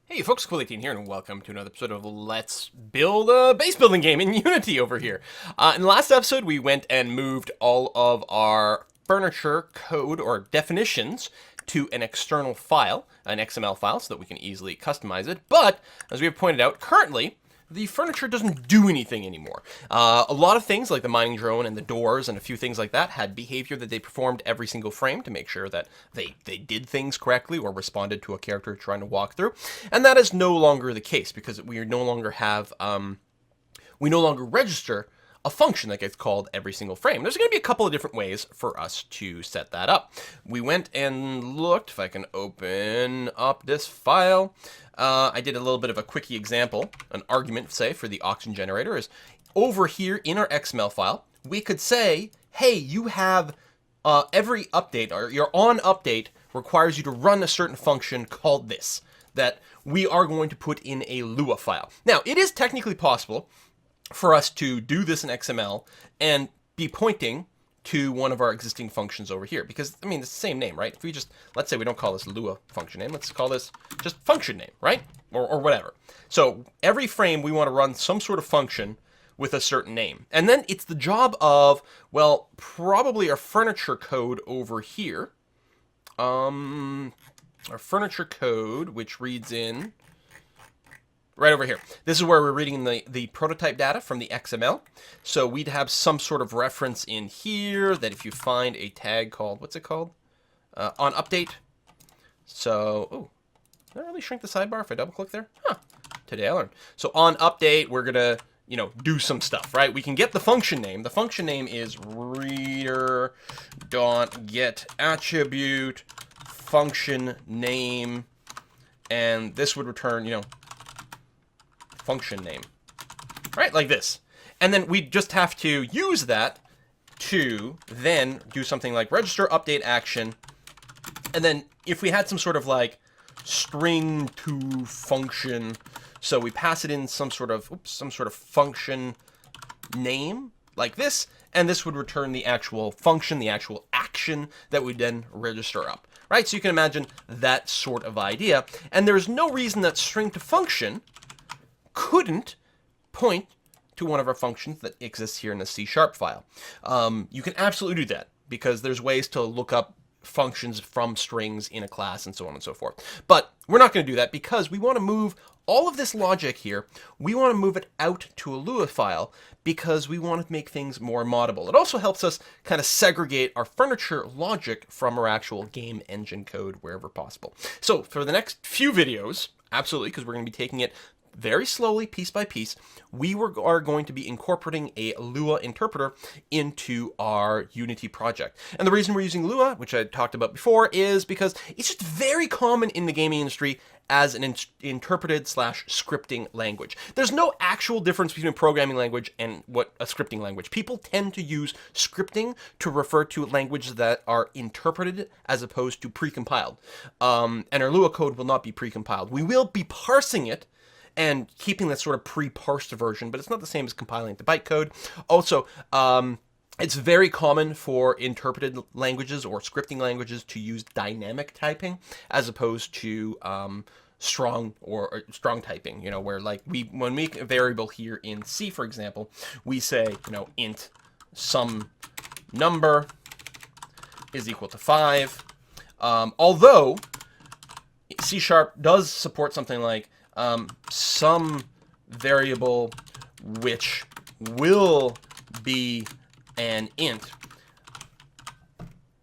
Hey folks, Cool18 here, and welcome to another episode of Let's Build a Base Building Game in Unity over here. In the last episode, we went and moved all of our furniture code or definitions to an external file, an XML file, so that we can easily customize it. But, as we have pointed out, currently, the furniture doesn't do anything anymore. A lot of things like the mining drone and the doors and a few things like that had behavior that they performed every single frame to make sure that they did things correctly or responded to a character trying to walk through. And that is no longer the case because we no longer have, we no longer register a function that gets called every single frame. There's going to be a couple of different ways for us to set that up. We went and looked, if I can open up this file. I did a little bit of a quickie example, an argument, say, for the oxygen generator is over here in our XML file, we could say, hey, you have every update, or your on update requires you to run a certain function called this, that we are going to put in a Lua file. Now, it is technically possible for us to do this in XML and be pointing to one of our existing functions over here. Because, I mean, it's the same name, right? If we just, let's say we don't call this Lua function name, let's call this just function name, right? Or whatever. So every frame we want to run some sort of function with a certain name. And then it's the job of, well, probably our furniture code over here. Our furniture code, which reads in right over here. This is where we're reading the prototype data from the XML. So we'd have some sort of reference in here that if you find a tag called, what's it called? On update. So, oh, did I really shrink the sidebar if I double click there? Huh, today I learned. So on update, we're gonna, do some stuff, right? We can get the function name. The function name is reader.getAttribute function name. And this would return, function name, right? Like this. And then we just have to use that to then do something like register update action. And then if we had some sort of like string to function, so we pass it in some sort of function name like this, and this would return the actual function, the actual action that we then register up, right? So you can imagine that sort of idea. And there's no reason that string to function couldn't point to one of our functions that exists here in the C# file. You can absolutely do that because there's ways to look up functions from strings in a class and so on and so forth. But we're not going to do that because we want to move all of this logic here, we want to move it out to a Lua file because we want to make things more moddable. It also helps us kind of segregate our furniture logic from our actual game engine code wherever possible. So for the next few videos, absolutely, because we're going to be taking it very slowly, piece by piece, are going to be incorporating a Lua Interpreter into our Unity project. And the reason we're using Lua, which I talked about before, is because it's just very common in the gaming industry as an interpreted / scripting language. There's no actual difference between a programming language and what a scripting language. People tend to use scripting to refer to languages that are interpreted as opposed to precompiled. And our Lua code will not be precompiled. We will be parsing it and keeping that sort of pre-parsed version, but it's not the same as compiling it to bytecode. Also, it's very common for interpreted languages or scripting languages to use dynamic typing as opposed to strong typing. Where like when we make a variable here in C, for example, we say int some number is equal to 5. Although C# does support something like some variable which will be an int,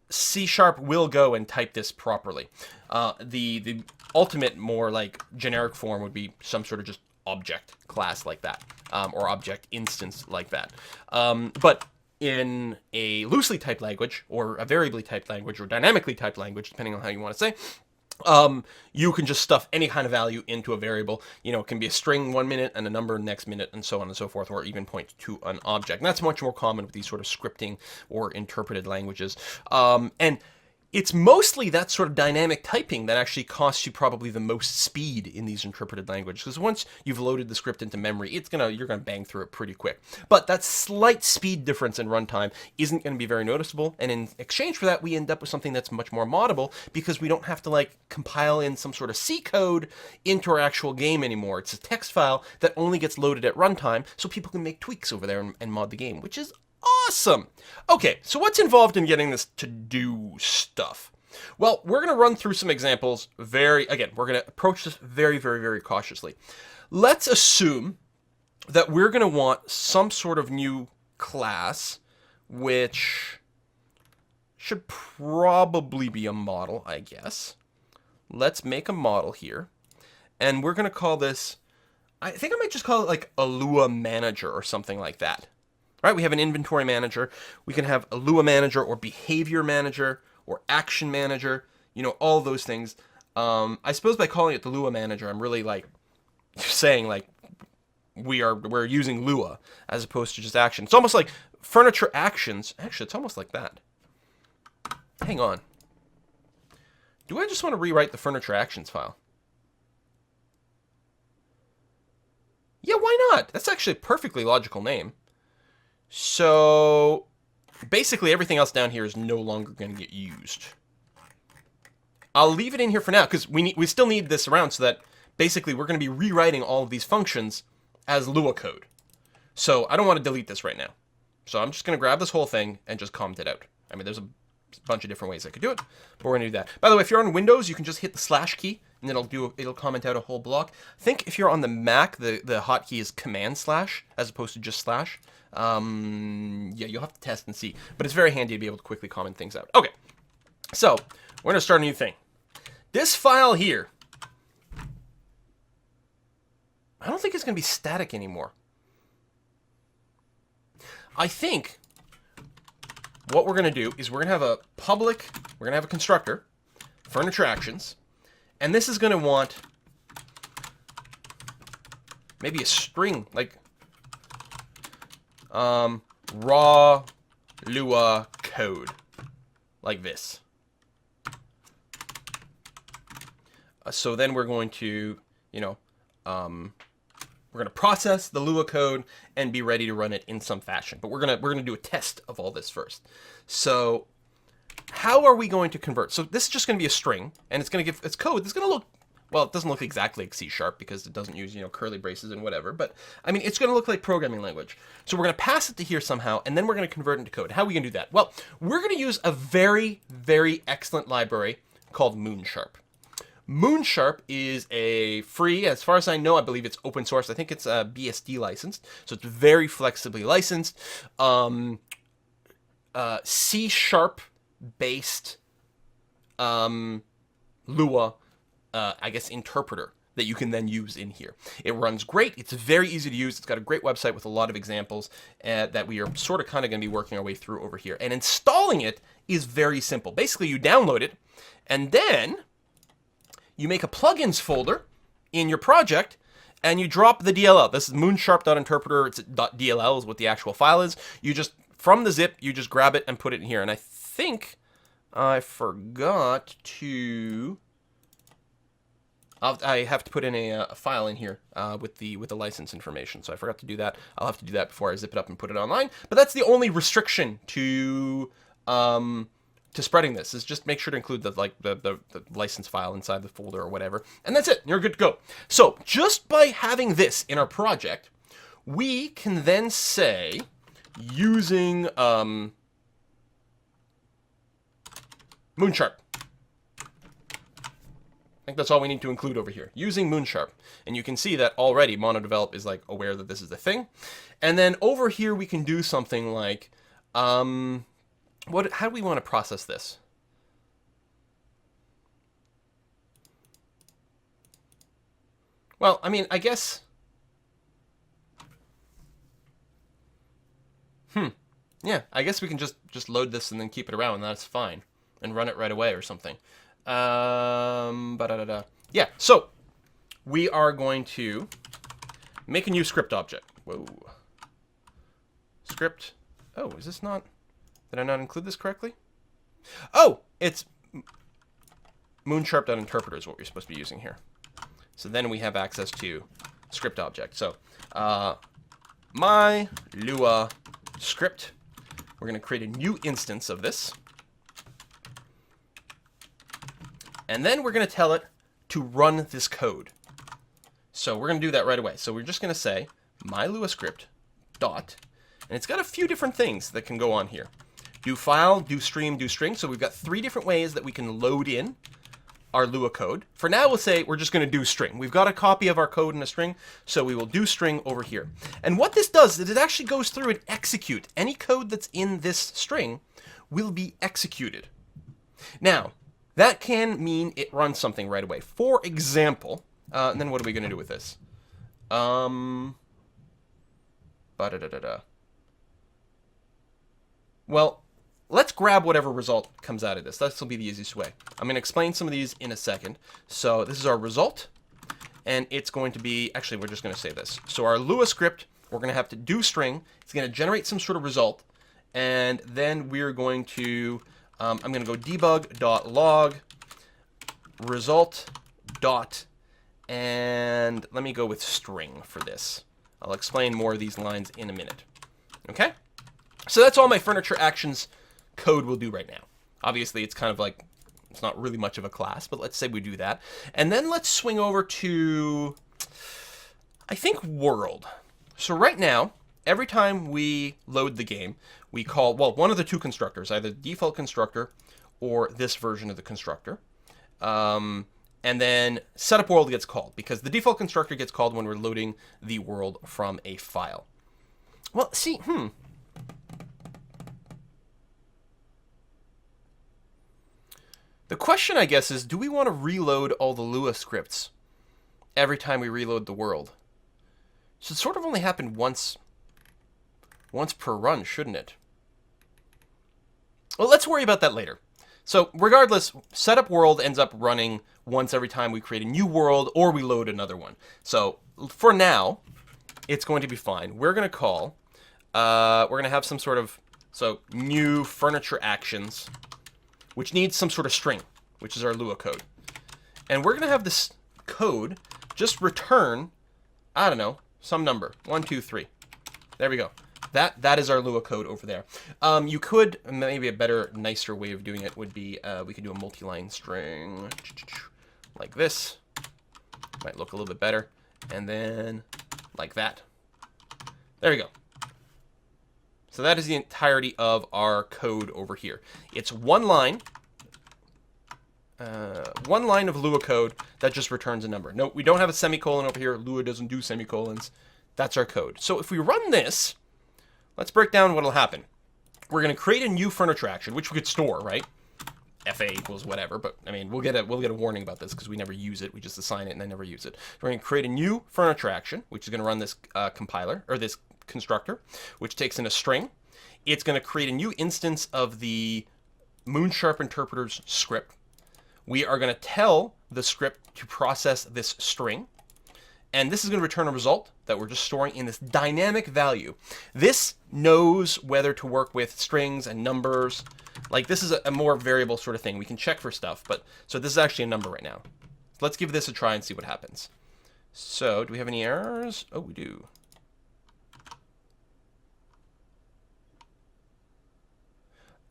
C# will go and type this properly. The ultimate, more like generic form would be some sort of just object class like that, or object instance like that. But in a loosely typed language, or a variably typed language, or dynamically typed language, depending on how you want to say, you can just stuff any kind of value into a variable. It can be a string 1 minute and a number next minute and so on and so forth, or even point to an object. And that's much more common with these sort of scripting or interpreted languages. And it's mostly that sort of dynamic typing that actually costs you probably the most speed in these interpreted languages. Because once you've loaded the script into memory, you're gonna bang through it pretty quick. But that slight speed difference in runtime isn't gonna be very noticeable. And in exchange for that, we end up with something that's much more moddable because we don't have to like compile in some sort of C code into our actual game anymore. It's a text file that only gets loaded at runtime, so people can make tweaks over there and mod the game, which is awesome. Okay, so what's involved in getting this to do stuff? Well, we're going to run through some examples we're going to approach this very, very, very cautiously. Let's assume that we're going to want some sort of new class, which should probably be a model, I guess. Let's make a model here, and we're going to call this, I think I might just call it like a Lua Manager or something like that. Right, we have an inventory manager. We can have a Lua Manager or behavior manager or action manager. You know, all those things. I suppose by calling it the Lua Manager, I'm really like saying like we're using Lua as opposed to just action. It's almost like furniture actions. Actually, it's almost like that. Hang on. Do I just want to rewrite the furniture actions file? Yeah, why not? That's actually a perfectly logical name. So basically everything else down here is no longer going to get used. I'll leave it in here for now because we still need this around so that basically we're going to be rewriting all of these functions as Lua code. So I don't want to delete this right now. So I'm just going to grab this whole thing and just comment it out. I mean, there's a bunch of different ways I could do it, but we're going to do that. By the way, if you're on Windows, you can just hit the slash key and then it'll comment out a whole block. I think if you're on the Mac, the hotkey is command slash as opposed to just slash. Yeah, you'll have to test and see, but it's very handy to be able to quickly comment things out. Okay, so we're going to start a new thing. This file here, I don't think it's going to be static anymore. I think what we're going to do is we're going to have a public, we're going to have a constructor, furniture actions, and this is going to want maybe a string, like raw Lua code, like this. So then we're going to, we're going to process the Lua code and be ready to run it in some fashion. But we're gonna do a test of all this first. So how are we going to convert? So this is just going to be a string, and it's going to give its code. It's going to look, well, it doesn't look exactly like C# because it doesn't use, curly braces and whatever. But I mean, it's going to look like programming language. So we're going to pass it to here somehow, and then we're going to convert it into code. How are we going to do that? Well, we're going to use a very, very excellent library called Moonsharp. Moonsharp is a free, as far as I know, I believe it's open source. I think it's BSD licensed, so it's very flexibly licensed. C# based Lua, I guess, interpreter that you can then use in here. It runs great. It's very easy to use. It's got a great website with a lot of examples that we are sort of kind of going to be working our way through over here. And installing it is very simple. Basically, you download it, and then you make a plugins folder in your project, and you drop the DLL. This is moonsharp.interpreter. It's .dll is what the actual file is. You just, from the zip, you just grab it and put it in here. And I think I forgot to... I have to put in a file in here with the license information. So I forgot to do that. I'll have to do that before I zip it up and put it online. But that's the only restriction to spreading this, is just make sure to include the license file inside the folder or whatever. And that's it. You're good to go. So just by having this in our project, we can then say, using Moonsharp. I think that's all we need to include over here, using Moonsharp. And you can see that already MonoDevelop is like aware that this is the thing. And then over here we can do something like, how do we want to process this? Well, I mean, I guess, yeah, I guess we can just load this and then keep it around, and that's fine, and run it right away or something. Yeah, so we are going to make a new script object. Whoa. Script. Oh, is this not... Did I not include this correctly? Oh, it's moonsharp.interpreter is what we're supposed to be using here. So then we have access to script object. So my Lua script, we're going to create a new instance of this. And then we're going to tell it to run this code. So we're going to do that right away. So we're just going to say my Lua script dot, and it's got a few different things that can go on here. Do file, do stream, do string. So we've got 3 different ways that we can load in our Lua code. For now, we'll say we're just going to do string. We've got a copy of our code in a string, so we will do string over here. And what this does is it actually goes through and execute. Any code that's in this string will be executed. Now, that can mean it runs something right away. For example, and then what are we going to do with this? Well, let's grab whatever result comes out of this. This will be the easiest way. I'm going to explain some of these in a second. So this is our result, and it's going to be, actually, we're just going to say this. So our Lua script, we're going to have to do string. It's going to generate some sort of result, and then we're going to, I'm going to go debug.log result dot, and let me go with string for this. I'll explain more of these lines in a minute. Okay? So that's all my furniture actions code will do right now. Obviously, it's kind of like, it's not really much of a class, but let's say we do that. And then let's swing over to, I think, world. So right now, every time we load the game, we call, well, one of the 2 constructors, either the default constructor or this version of the constructor. And then setup world gets called, because the default constructor gets called when we're loading the world from a file. Well, see, the question, I guess, is do we want to reload all the Lua scripts every time we reload the world? Should sort of only happen once per run, shouldn't it? Well, let's worry about that later. So regardless, setup world ends up running once every time we create a new world or we load another one. So for now, it's going to be fine. We're going to call, we're going to have some sort of, so new furniture actions, which needs some sort of string, which is our Lua code. And we're going to have this code just return, I don't know, some number, 1, 2, 3. There we go. That is our Lua code over there. You could, maybe a better, nicer way of doing it would be, we could do a multi-line string like this. Might look a little bit better. And then like that. There we go. So that is the entirety of our code over here. It's one line of Lua code that just returns a number. No, we don't have a semicolon over here. Lua doesn't do semicolons. That's our code. So if we run this, let's break down what will happen. We're going to create a new furniture action, which we could store, right? FA equals whatever, but I mean, we'll get a warning about this because we never use it. We just assign it and then never use it. We're going to create a new furniture action, which is going to run this compiler, or this constructor, which takes in a string. It's going to create a new instance of the Moonsharp interpreter's script. We are going to tell the script to process this string. And this is going to return a result that we're just storing in this dynamic value. This knows whether to work with strings and numbers. Like, this is a more variable sort of thing. We can check for stuff, but so this is actually a number right now. Let's give this a try and see what happens. So, do we have any errors? Oh, we do.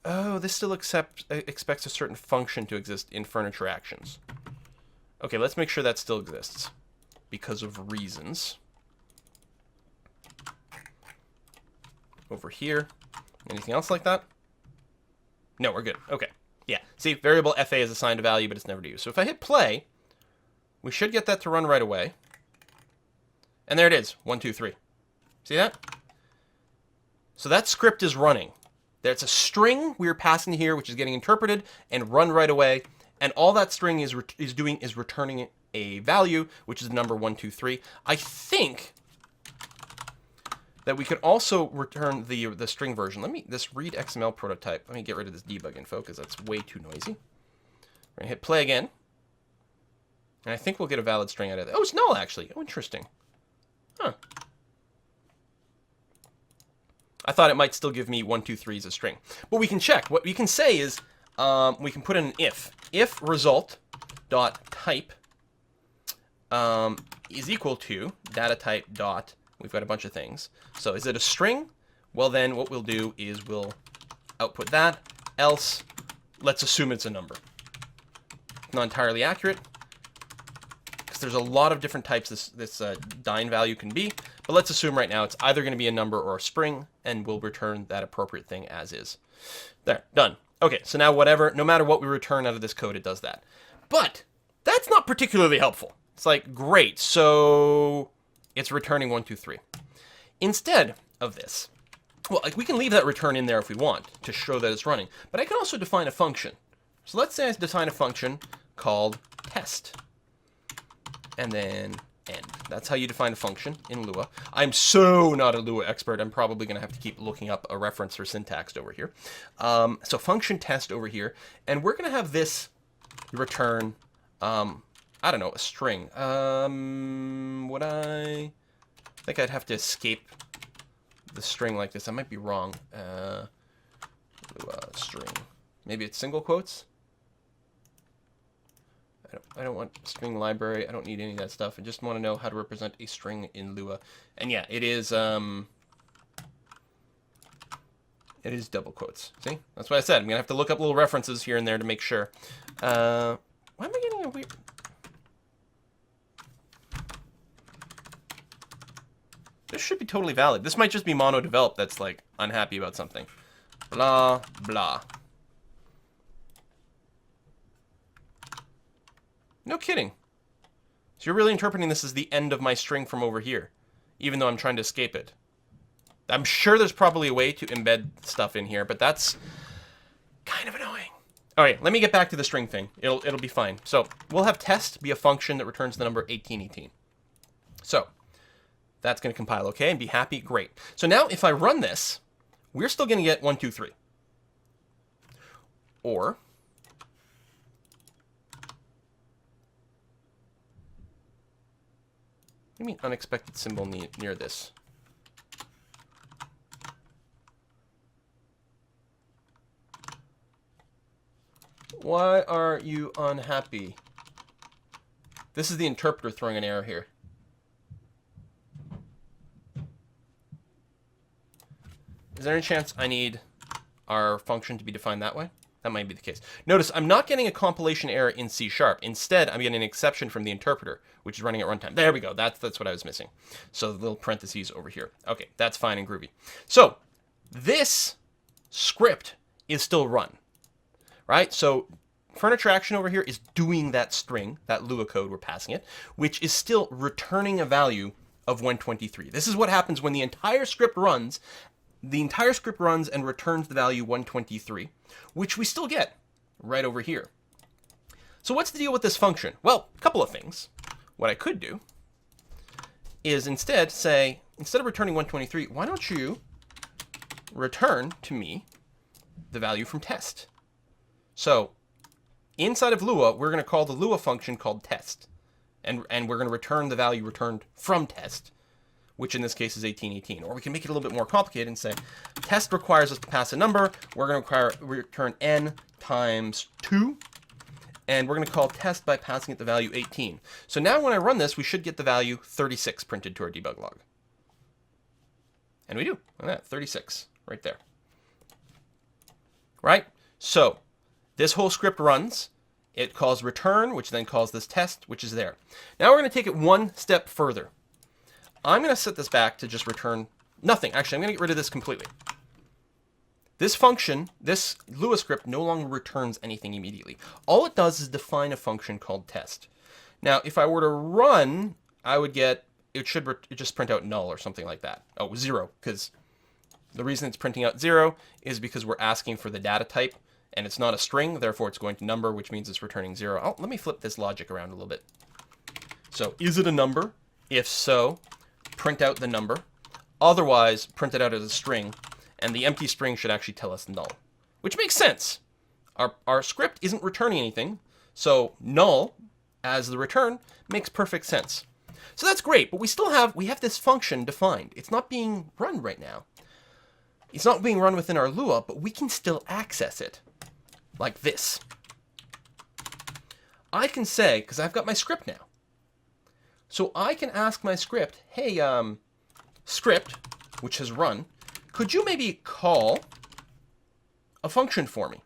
Oh, this still expects a certain function to exist in furniture actions. Okay, let's make sure that still exists. Because of reasons. Over here. Anything else like that? No, we're good. Okay. Yeah. See, variable FA is assigned a value, but it's never to use. So if I hit play, we should get that to run right away. And there it is. 1, 2, 3. See that? So that script is running. There's a string we're passing here, which is getting interpreted and run right away. And all that string is doing is returning a value, which is the number 1, 2, 3. I think that we could also return the string version. This read XML prototype. Let me get rid of this debug info because that's way too noisy. We're gonna hit play again, and I think we'll get a valid string out of it. Oh, it's null actually. Oh, interesting. Huh. I thought it might still give me 1, 2, 3 as a string, but we can check. What we can say is we can put in an if result. dot type is equal to data type dot, we've got a bunch of things. So is it a string? Well, then what we'll do is we'll output that, else let's assume it's a number. Not entirely accurate, because there's a lot of different types this dyn value can be, but let's assume right now it's either going to be a number or a string, and we'll return that appropriate thing as is. There, done. Okay, so now no matter what we return out of this code, it does that. But that's not particularly helpful. It's like, great, so it's returning 1, 2, 3. Instead of this, well, like we can leave that return in there if we want to show that it's running, but I can also define a function. So let's say I define a function called test, and then end. That's how you define a function in Lua. I'm so not a Lua expert. I'm probably going to have to keep looking up a reference for syntax over here. So function test over here, and we're going to have this return, I don't know, a string. I think I'd have to escape the string like this. I might be wrong. Lua string. Maybe it's single quotes. I don't want string library. I don't need any of that stuff. I just want to know how to represent a string in Lua. And yeah, it is double quotes. See? That's what I said. I'm going to have to look up little references here and there to make sure. Why am I getting a weird... This should be totally valid. This might just be mono developed that's like unhappy about something. Blah, blah. No kidding. So you're really interpreting this as the end of my string from over here, even though I'm trying to escape it. I'm sure there's probably a way to embed stuff in here, but that's kind of annoying. All right, let me get back to the string thing. It'll be fine. So we'll have test be a function that returns the number 1818. So that's going to compile okay and be happy. Great. So now if I run this, we're still going to get 1, 2, 3. Or what do you mean unexpected symbol near this? Why are you unhappy? This is the interpreter throwing an error here. Is there any chance I need our function to be defined that way? That might be the case. Notice I'm not getting a compilation error in C#. Instead, I'm getting an exception from the interpreter, which is running at runtime. There we go. That's what I was missing. So the little parentheses over here. Okay, that's fine and groovy. So this script is still run, right? So furniture action over here is doing that string, that Lua code we're passing it, which is still returning a value of 123. This is what happens when the entire script runs. The entire script runs and returns the value 123, which we still get right over here. So what's the deal with this function? Well, a couple of things. What I could do is instead say, instead of returning 123, why don't you return to me the value from test? So inside of Lua, we're going to call the Lua function called test. And we're going to return the value returned from test, which in this case is 1818. Or we can make it a little bit more complicated and say, test requires us to pass a number. We're going to return n times 2. And we're going to call test by passing it the value 18. So now when I run this, we should get the value 36 printed to our debug log. And we do. Look at that, 36 right there. Right? So this whole script runs. It calls return, which then calls this test, which is there. Now we're going to take it one step further. I'm going to set this back to just return nothing. Actually, I'm going to get rid of this completely. This function, this Lua script, no longer returns anything immediately. All it does is define a function called test. Now, if I were to run, I would get, it should just print out null or something like that. Oh, 0, because the reason it's printing out 0 is because we're asking for the data type, and it's not a string, therefore it's going to number, which means it's returning 0. Oh, let me flip this logic around a little bit. So, is it a number? If so, print out the number. Otherwise, print it out as a string, and the empty string should actually tell us null, which makes sense. Our script isn't returning anything, so null as the return makes perfect sense. So that's great, but we have this function defined. It's not being run right now. It's not being run within our Lua, but we can still access it like this. I can say, because I've got my script now, so I can ask my script, hey, script, which has run, could you maybe call a function for me?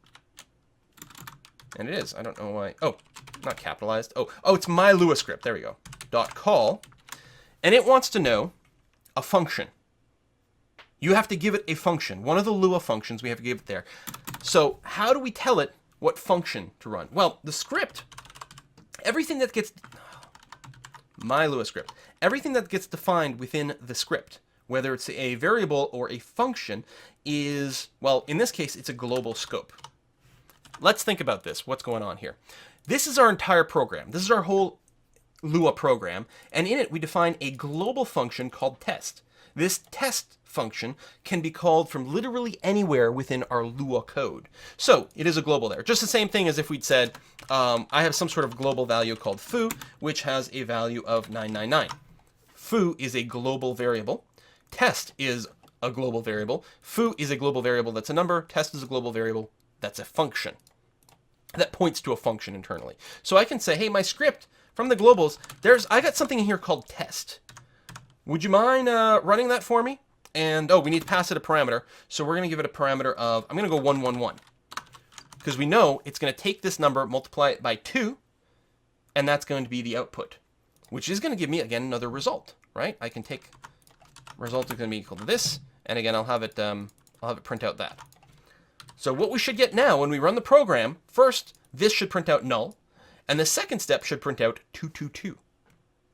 And it is. I don't know why. Oh, not capitalized. Oh, it's my Lua script. There we go. .call. And it wants to know a function. You have to give it a function. One of the Lua functions, we have to give it there. So how do we tell it what function to run? Well, the script, everything that gets... my Lua script. Everything that gets defined within the script, whether it's a variable or a function, is, well, in this case, it's a global scope. Let's think about this. What's going on here? This is our entire program. This is our whole Lua program, and in it we define a global function called test. This test function can be called from literally anywhere within our Lua code. So it is a global there. Just the same thing as if we'd said, I have some sort of global value called foo, which has a value of 999. Foo is a global variable. Test is a global variable. Foo is a global variable that's a number. Test is a global variable that's a function that points to a function internally. So I can say, hey, my script from the globals, I got something in here called test. Would you mind running that for me? And, we need to pass it a parameter. So we're going to give it a parameter of, I'm going to go 111. Because we know it's going to take this number, multiply it by 2, and that's going to be the output, which is going to give me, again, another result, right? I can take, result is going to be equal to this, and again, I'll have it print out that. So what we should get now when we run the program, first, this should print out null, and the second step should print out 222.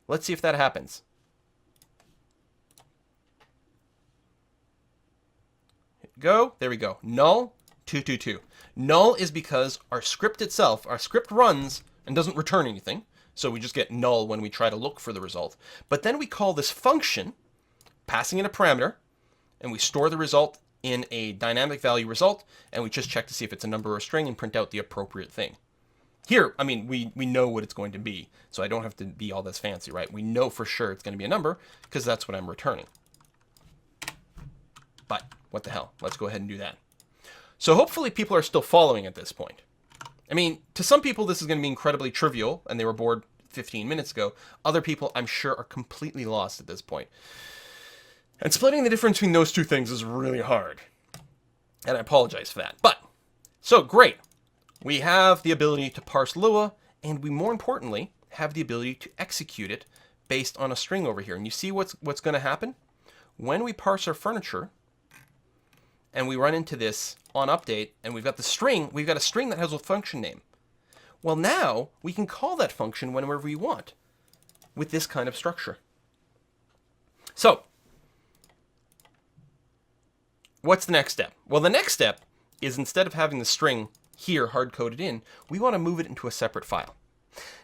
Let's see if that happens. Go. There we go. Null, 222. Null is because our script itself, our script runs and doesn't return anything. So we just get null when we try to look for the result. But then we call this function, passing in a parameter, and we store the result in a dynamic value result, and we just check to see if it's a number or a string and print out the appropriate thing. Here, I mean, we know what it's going to be, so I don't have to be all this fancy, right? We know for sure it's going to be a number because that's what I'm returning. But what the hell? Let's go ahead and do that. So hopefully people are still following at this point. I mean, to some people this is going to be incredibly trivial, and they were bored 15 minutes ago. Other people, I'm sure, are completely lost at this point. And splitting the difference between those two things is really hard. And I apologize for that. But, so great. We have the ability to parse Lua, and we, more importantly, have the ability to execute it based on a string over here. And you see what's going to happen? When we parse our furniture, and we run into this on update, and we've got the string, we've got a string that has a function name. Well, now we can call that function whenever we want with this kind of structure. So, what's the next step? Well, the next step is instead of having the string here hard-coded in, we want to move it into a separate file.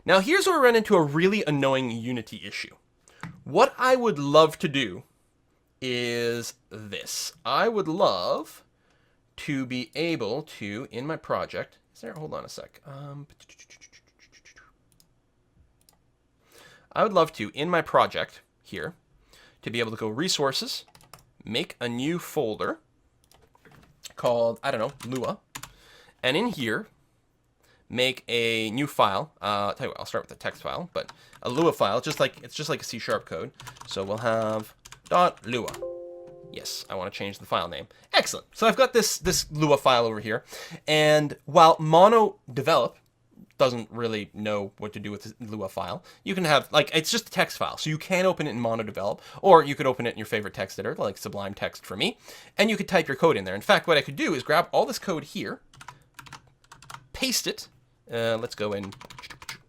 Now, here's where we run into a really annoying Unity issue. What I would love to do is this. I would love to be able to, in my project, hold on a sec. I would love to, in my project here, to be able to go resources, make a new folder called, I don't know, Lua, and in here, make a new file. Tell you what, I'll start with the text file, but a Lua file, it's just like a C# code. So we'll have .lua. Yes, I want to change the file name. Excellent. So I've got this Lua file over here, and while monodevelop doesn't really know what to do with the Lua file, you can have, it's just a text file, so you can open it in monodevelop, or you could open it in your favorite text editor, like Sublime Text for me, and you could type your code in there. In fact, what I could do is grab all this code here, paste it, let's go in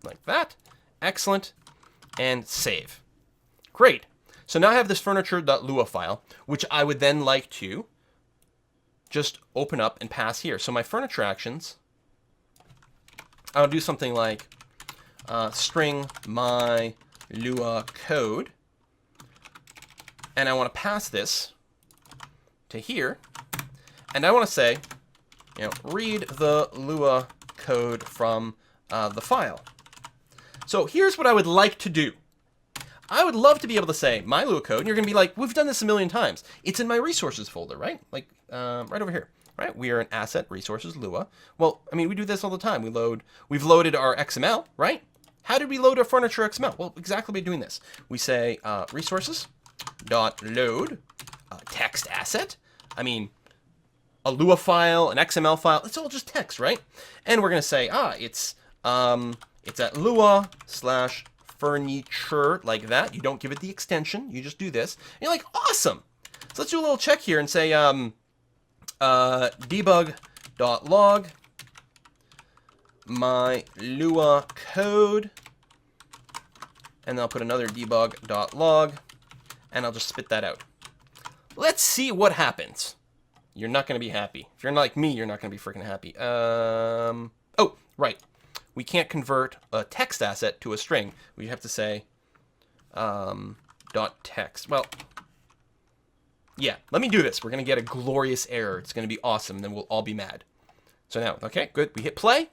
like that, excellent, and save. Great. So now I have this furniture.lua file, which I would then like to just open up and pass here. So my furniture actions, I'll do something like string my Lua code, and I want to pass this to here, and I want to say, read the Lua code from the file. So here's what I would like to do. I would love to be able to say my Lua code, and you're going to be like, we've done this a million times. It's in my resources folder, right? Right over here. right? We are an asset resources Lua. Well, I mean, we do this all the time. We've loaded our XML, right? How did we load our furniture XML? Well, exactly by doing this. We say resources dot load text asset. I mean, a Lua file, an XML file. It's all just text, right? And we're gonna say it's at Lua / furniture, like that. You don't give it the extension. You just do this. And you're like, awesome. So let's do a little check here and say debug.log my Lua code, and then I'll put another debug.log, and I'll just spit that out. Let's see what happens. You're not going to be happy. If you're like me, you're not going to be freaking happy. Oh, right. We can't convert a text asset to a string. We have to say dot text. Well, yeah, let me do this. We're going to get a glorious error. It's going to be awesome, and then we'll all be mad. So now, okay, good. We hit play.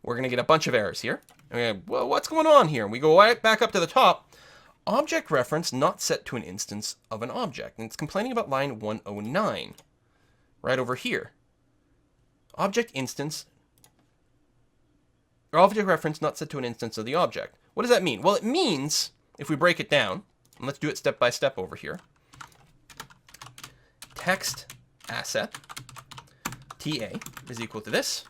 We're going to get a bunch of errors here. Okay, well, what's going on here? We go right back up to the top. Object reference not set to an instance of an object. And it's complaining about line 109. Right over here. Object reference not set to an instance of the object. What does that mean? Well, it means, if we break it down, and let's do it step by step over here. Text asset TA is equal to this.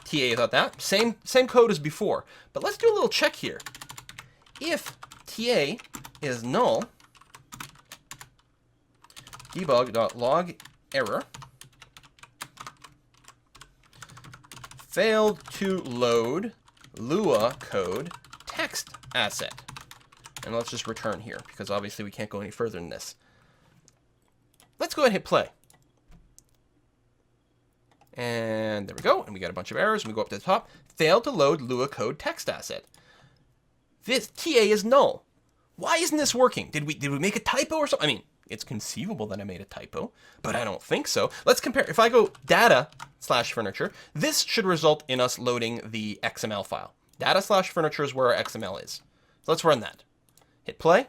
TA without that. Same code as before. But let's do a little check here. If TA is null, debug.log error failed to load Lua code text asset. And let's just return here, because obviously we can't go any further than this. Let's go ahead and hit play. And there we go. And we got a bunch of errors. And we go up to the top. Failed to load Lua code text asset. This TA is null. Why isn't this working? Did we make a typo or something? I mean, it's conceivable that I made a typo, but I don't think so. Let's compare. If I go data/furniture, this should result in us loading the XML file. Data/furniture is where our XML is. So let's run that. Hit play.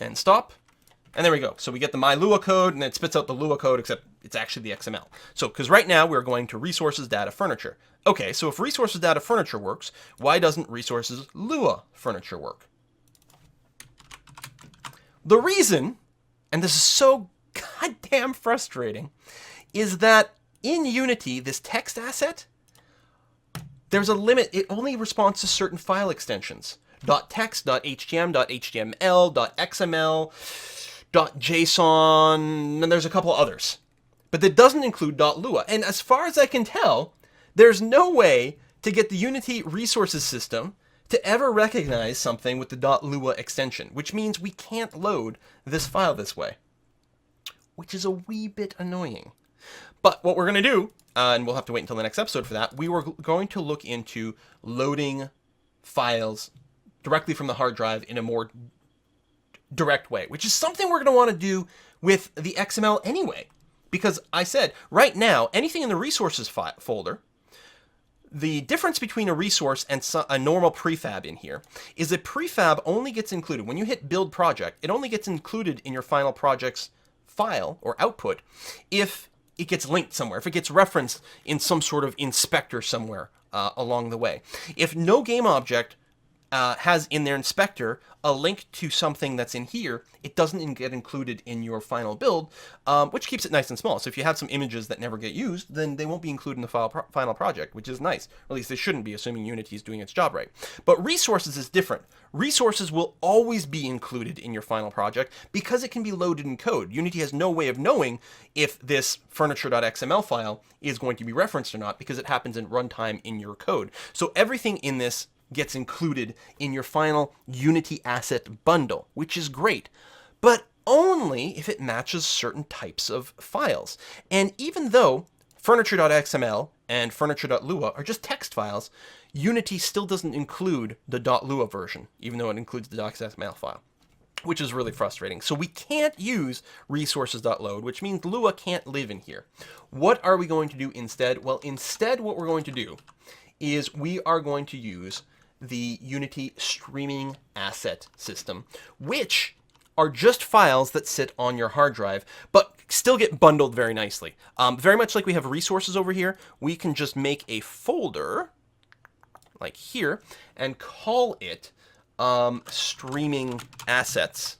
And stop. And there we go. So we get the my Lua code, and it spits out the Lua code, except it's actually the XML. So, because right now we're going to resources data furniture. Okay, so if resources data furniture works, why doesn't resources Lua furniture work? The reason, and this is so goddamn frustrating, is that in Unity, this text asset, there's a limit. It only responds to certain file extensions. .text, .htm, .html, .xml, .json, and there's a couple others. But that doesn't include .lua. And as far as I can tell, there's no way to get the Unity resources system to ever recognize something with the .lua extension, which means we can't load this file this way, which is a wee bit annoying. But what we're going to do, and we'll have to wait until the next episode for that, we were going to look into loading files directly from the hard drive in a more direct way, which is something we're going to want to do with the XML anyway. Because I said, right now, anything in the resources folder, the difference between a resource and a normal prefab in here is that prefab only gets included. When you hit build project, it only gets included in your final project's file or output if it gets linked somewhere, if it gets referenced in some sort of inspector somewhere along the way. If no game object has in their inspector a link to something that's in here, it doesn't get included in your final build, which keeps it nice and small. So if you have some images that never get used, then they won't be included in the final project, which is nice. Or at least they shouldn't be, assuming Unity is doing its job right. But resources is different. Resources will always be included in your final project because it can be loaded in code. Unity has no way of knowing if this furniture.xml file is going to be referenced or not because it happens in runtime in your code. So everything in this gets included in your final Unity asset bundle, which is great, but only if it matches certain types of files. And even though furniture.xml and furniture.lua are just text files, Unity still doesn't include the .lua version, even though it includes the .xml file, which is really frustrating. So we can't use resources.load, which means Lua can't live in here. What are we going to do instead? Well, instead what we're going to do is we are going to use the Unity streaming asset system, which are just files that sit on your hard drive, but still get bundled very nicely. Very much like we have resources over here, we can just make a folder, like here, and call it streaming assets.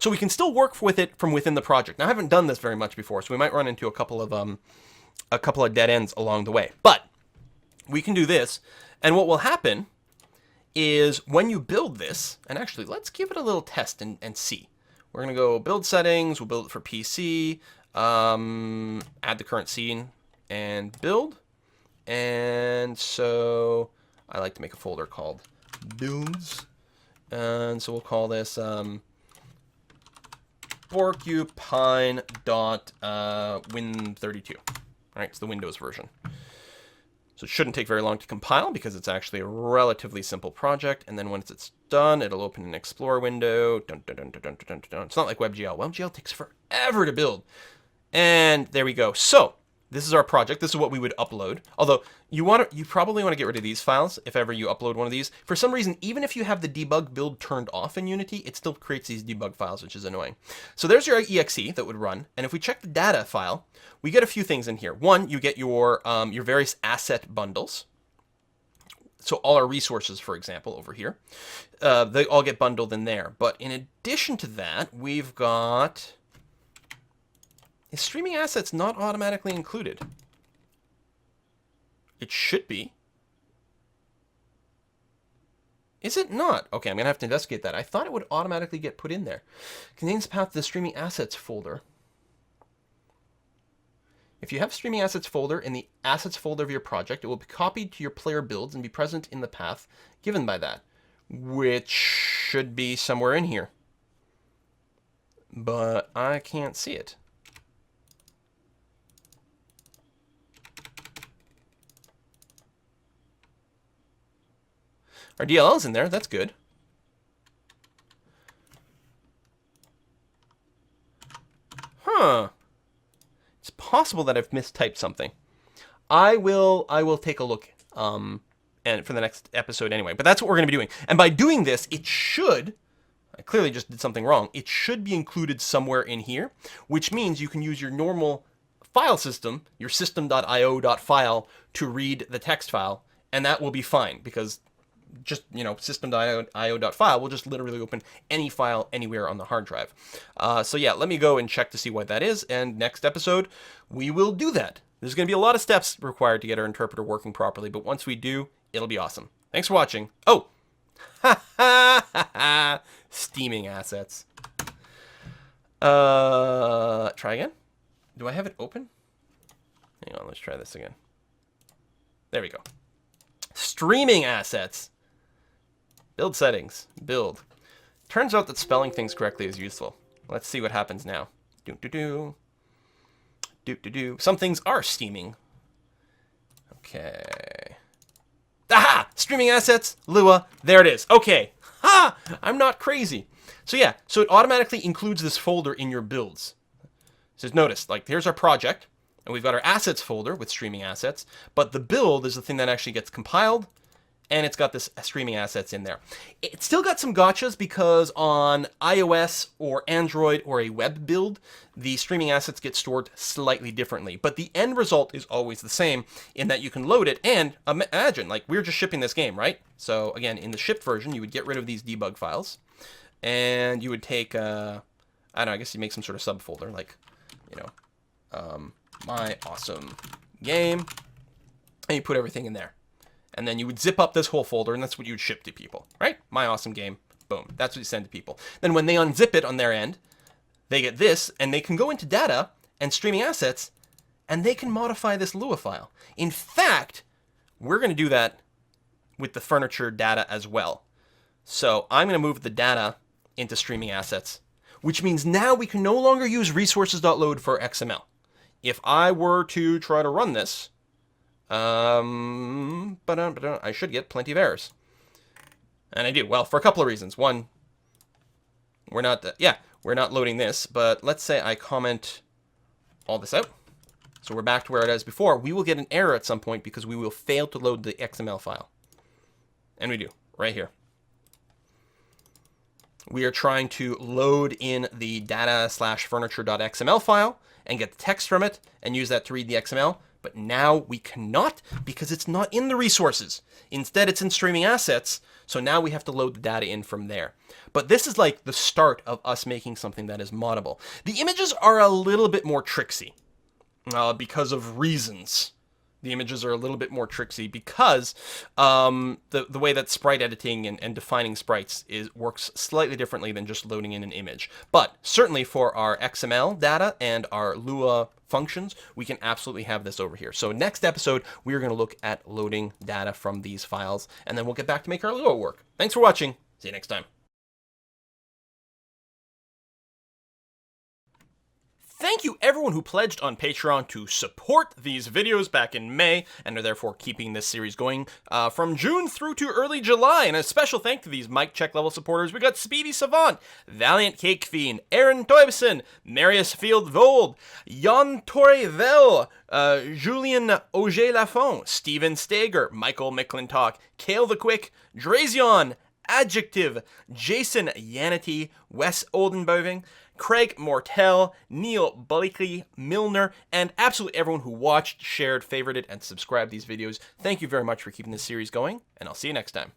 So we can still work with it from within the project. Now, I haven't done this very much before, so we might run into a couple of dead ends along the way. But we can do this, and what will happen is when you build this, and actually, let's give it a little test and see. We're going to go build settings, we'll build it for PC, add the current scene, and build. And so I like to make a folder called builds. And so we'll call this porcupine.win32. All right, it's the Windows version. So it shouldn't take very long to compile because it's actually a relatively simple project. And then once it's done, it'll open an Explorer window. Dun, dun, dun, dun, dun, dun, dun. It's not like WebGL. WebGL takes forever to build. And there we go. So this is our project. This is what we would upload. Although you probably want to get rid of these files if ever you upload one of these. For some reason, even if you have the debug build turned off in Unity, it still creates these debug files, which is annoying. So there's your exe that would run. And if we check the data file, we get a few things in here. One, you get your various asset bundles. So all our resources, for example, over here, they all get bundled in there. But in addition to that, we've got... Is streaming assets not automatically included? It should be. Is it not? Okay, I'm going to have to investigate that. I thought it would automatically get put in there. Contains path to the streaming assets folder. If you have streaming assets folder in the assets folder of your project, it will be copied to your player builds and be present in the path given by that, which should be somewhere in here. But I can't see it. Our DLL's in there. That's good. Huh. It's possible that I've mistyped something. I will take a look and for the next episode anyway. But that's what we're going to be doing. And by doing this, it should... I clearly just did something wrong. It should be included somewhere in here, which means you can use your normal file system, your system.io.file, to read the text file, and that will be fine because... just, system.io.file will just literally open any file anywhere on the hard drive. So yeah, let me go and check to see what that is, and next episode, we will do that. There's going to be a lot of steps required to get our interpreter working properly, but once we do, it'll be awesome. Thanks for watching. Oh! Steaming assets. Try again? Do I have it open? Hang on, let's try this again. There we go. Streaming assets. Build settings. Build. Turns out that spelling things correctly is useful. Let's see what happens now. Do-do-do. Do-do-do. Some things are steaming. Okay. Aha! Streaming assets. Lua. There it is. Okay. Ha! I'm not crazy. So yeah. So it automatically includes this folder in your builds. So notice, like, here's our project. And we've got our assets folder with streaming assets. But the build is the thing that actually gets compiled. And it's got this streaming assets in there. It's still got some gotchas because on iOS or Android or a web build, the streaming assets get stored slightly differently. But the end result is always the same in that you can load it. And imagine, like, we're just shipping this game, right? So again, in the shipped version, you would get rid of these debug files. And you would take, I don't know, I guess you make some sort of subfolder, like, my awesome game. And you put everything in there. And then you would zip up this whole folder, and that's what you would ship to people, right? My awesome game, boom. That's what you send to people. Then when they unzip it on their end, they get this, and they can go into data and streaming assets, and they can modify this Lua file. In fact, we're going to do that with the furniture data as well. So I'm going to move the data into streaming assets, which means now we can no longer use resources.load for XML. If I were to try to run this, I should get plenty of errors. And I do. Well, for a couple of reasons. One, we're not loading this, but let's say I comment all this out. So we're back to where it is before. We will get an error at some point because we will fail to load the XML file. And we do, right here. we are trying to load in the data/furniture.xml file and get the text from it and use that to read the XML. But now we cannot because it's not in the resources. Instead, it's in streaming assets. So now we have to load the data in from there. But this is like the start of us making something that is moddable. The images are a little bit more tricksy because of reasons. The images are a little bit more tricksy because the way that sprite editing and defining sprites works slightly differently than just loading in an image. But certainly for our XML data and our Lua functions, we can absolutely have this over here. So next episode, we are going to look at loading data from these files, and then we'll get back to make our Lua work. Thanks for watching. See you next time. Thank you everyone who pledged on Patreon to support these videos back in May and are therefore keeping this series going from June through to early July. And a special thank to these Mike Check level supporters. We got Speedy Savant, Valiant Cake Fiend, Aaron Toibson, Marius Field Vold, Jan Torrevel, Julien Auger Lafont, Steven Stager, Michael McClintock, Kale the Quick, Drazion, Adjective, Jason Yanity, Wes Oldenboving, Craig Mortel, Neil Blakely, Milner, and absolutely everyone who watched, shared, favorited, and subscribed these videos. Thank you very much for keeping this series going, and I'll see you next time.